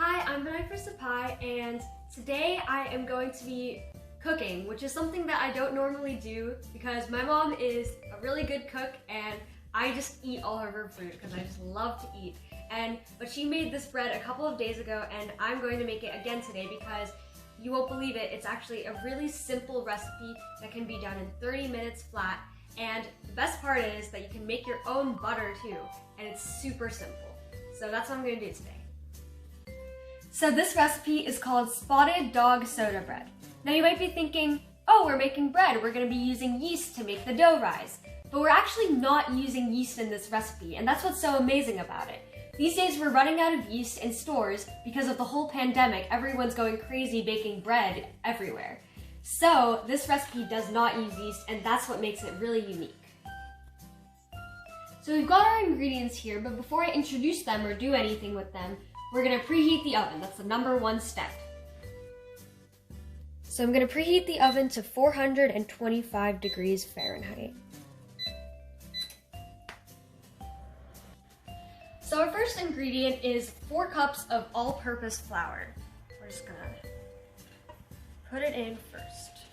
Hi, I'm Vinay Sapai, and today I am going to be cooking, which is something that I don't normally do because my mom is a really good cook and I just eat all of her food because I just love to eat. But she made this bread a couple of days ago and I'm going to make it again today because you won't believe it, it's actually a really simple recipe that can be done in 30 minutes flat. And the best part is that you can make your own butter too, and it's super simple. So that's what I'm going to do today. So this recipe is called Spotted Dog Soda Bread. Now you might be thinking, oh, we're making bread, we're going to be using yeast to make the dough rise. But we're actually not using yeast in this recipe, and that's what's so amazing about it. These days we're running out of yeast in stores because of the whole pandemic. Everyone's going crazy baking bread everywhere. So this recipe does not use yeast, and that's what makes it really unique. So we've got our ingredients here, but before I introduce them or do anything with them, we're gonna preheat the oven. That's the number one step. So I'm gonna preheat the oven to 425 degrees Fahrenheit. So our first ingredient is 4 cups of all-purpose flour. We're just gonna put it in first.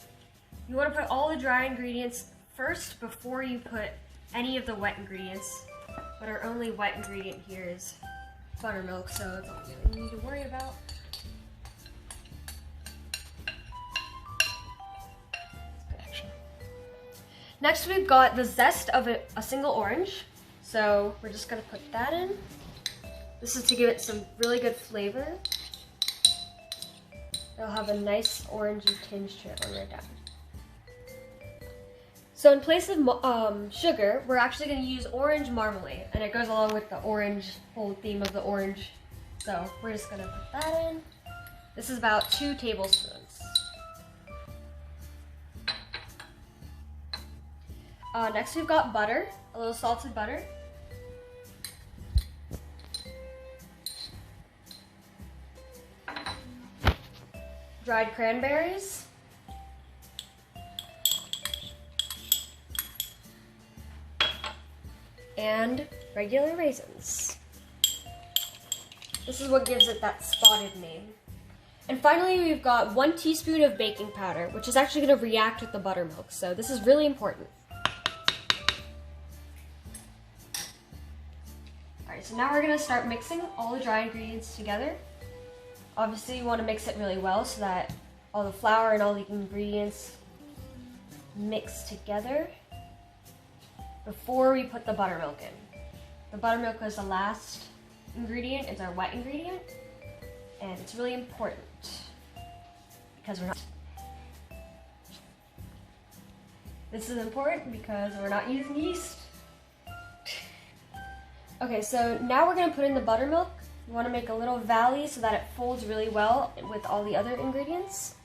You wanna put all the dry ingredients first before you put any of the wet ingredients. But our only wet ingredient here is buttermilk, so that's all we need to worry about. Next we've got the zest of a single orange. So we're just gonna put that in. This is to give it some really good flavor. It'll have a nice orangey tinge to it when we're done. So in place of sugar, we're actually going to use orange marmalade, and it goes along with the orange, whole theme of the orange. So we're just going to put that in. This is about 2 tablespoons. Next we've got butter, a little salted butter. Dried cranberries. And regular raisins. This is what gives it that spotted name. And finally, we've got 1 teaspoon of baking powder, which is actually going to react with the buttermilk, so this is really important. Alright, so now we're going to start mixing all the dry ingredients together. Obviously, you want to mix it really well so that all the flour and all the ingredients mix together before we put the buttermilk in. The buttermilk is the last ingredient, it's our wet ingredient, and it's really important because this is important because we're not using yeast. Okay, so now we're gonna put in the buttermilk. You wanna make a little valley so that it folds really well with all the other ingredients.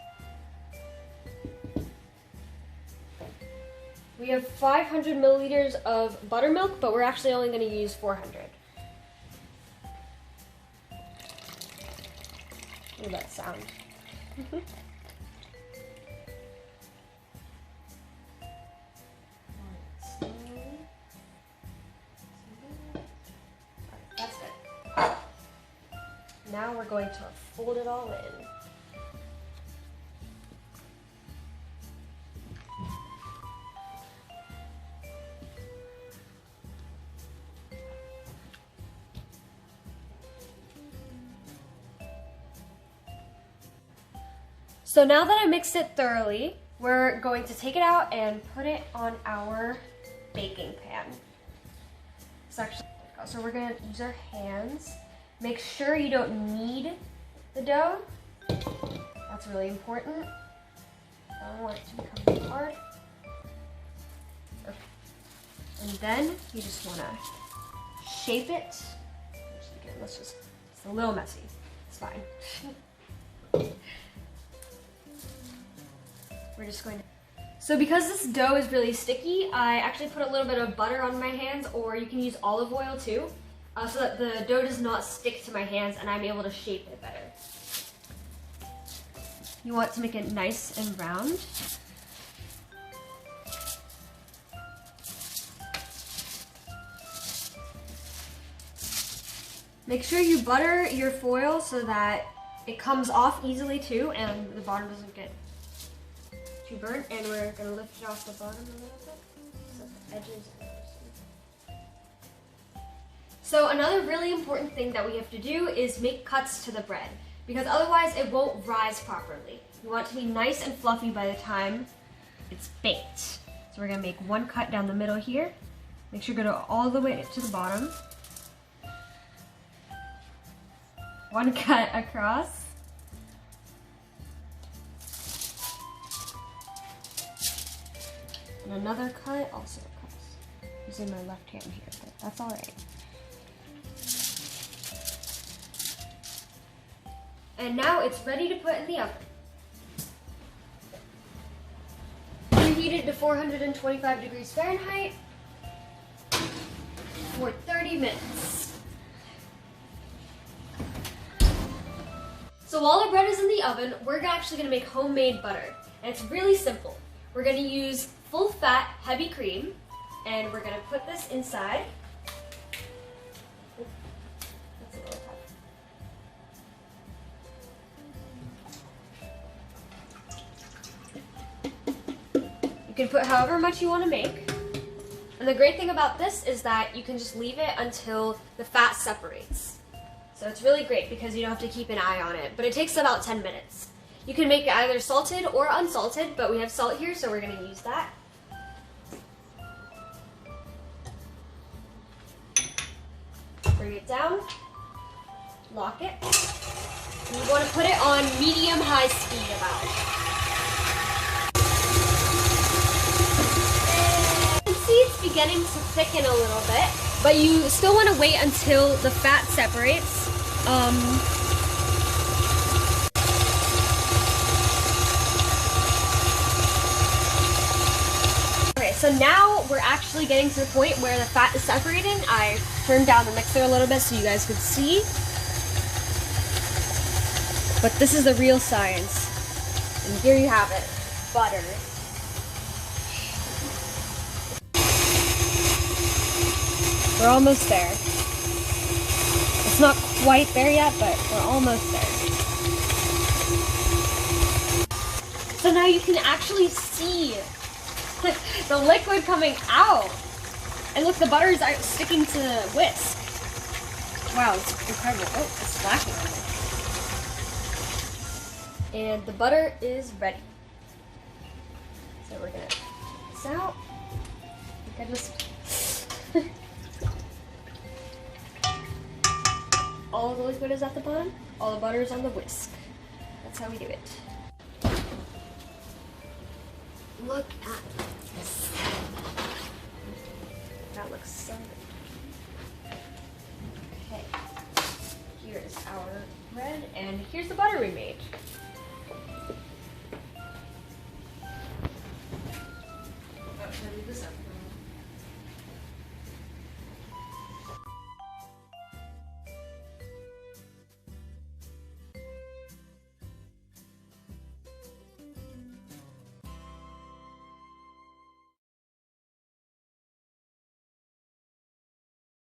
We have 500 milliliters of buttermilk, but we're actually only going to use 400. Look at that sound. That's good. Now we're going to fold it all in. So now that I mixed it thoroughly, we're going to take it out and put it on our baking pan. So we're going to use our hands. Make sure you don't knead the dough. That's really important. I don't want it to become hard. And then you just want to shape it. Again, it's a little messy. It's fine. We're just going to... So because this dough is really sticky, I actually put a little bit of butter on my hands, or you can use olive oil too, so that the dough does not stick to my hands and I'm able to shape it better. You want to make it nice and round. Make sure you butter your foil so that it comes off easily too and the bottom doesn't get too burnt. And we're gonna lift it off the bottom a little bit so the edges are So another really important thing that we have to do is make cuts to the bread because otherwise it won't rise properly. You want it to be nice and fluffy by the time it's baked. So we're gonna make one cut down the middle here. Make sure you go all the way to the bottom. One cut across. And another cut also across. Using my left hand here, but that's all right. And now it's ready to put in the oven. Preheat it to 425 degrees Fahrenheit for 30 minutes. So while our bread is in the oven, we're actually gonna make homemade butter. And it's really simple. We're gonna use full fat, heavy cream, and we're gonna put this inside. That's a little tough. You can put however much you want to make. And the great thing about this is that you can just leave it until the fat separates. So it's really great because you don't have to keep an eye on it, but it takes about 10 minutes. You can make it either salted or unsalted, but we have salt here, so we're going to use that. Bring it down, lock it, and you want to put it on medium-high speed about. It's beginning to thicken a little bit, but you still want to wait until the fat separates. Okay, so now we're actually getting to the point where the fat is separating. I turned down the mixer a little bit so you guys could see. But this is the real science. And here you have it, butter. We're almost there. It's not quite there yet, but we're almost there. So now you can actually see the liquid coming out. And look, the butter is sticking to the whisk. Wow, it's incredible. Oh, it's splashing on me. And the butter is ready. So we're gonna take this out. I think I just... All the liquid is at the bottom, all the butter is on the whisk. That's how we do it. Look at this. That looks so good. Okay, here is our bread, and here's the butter we made.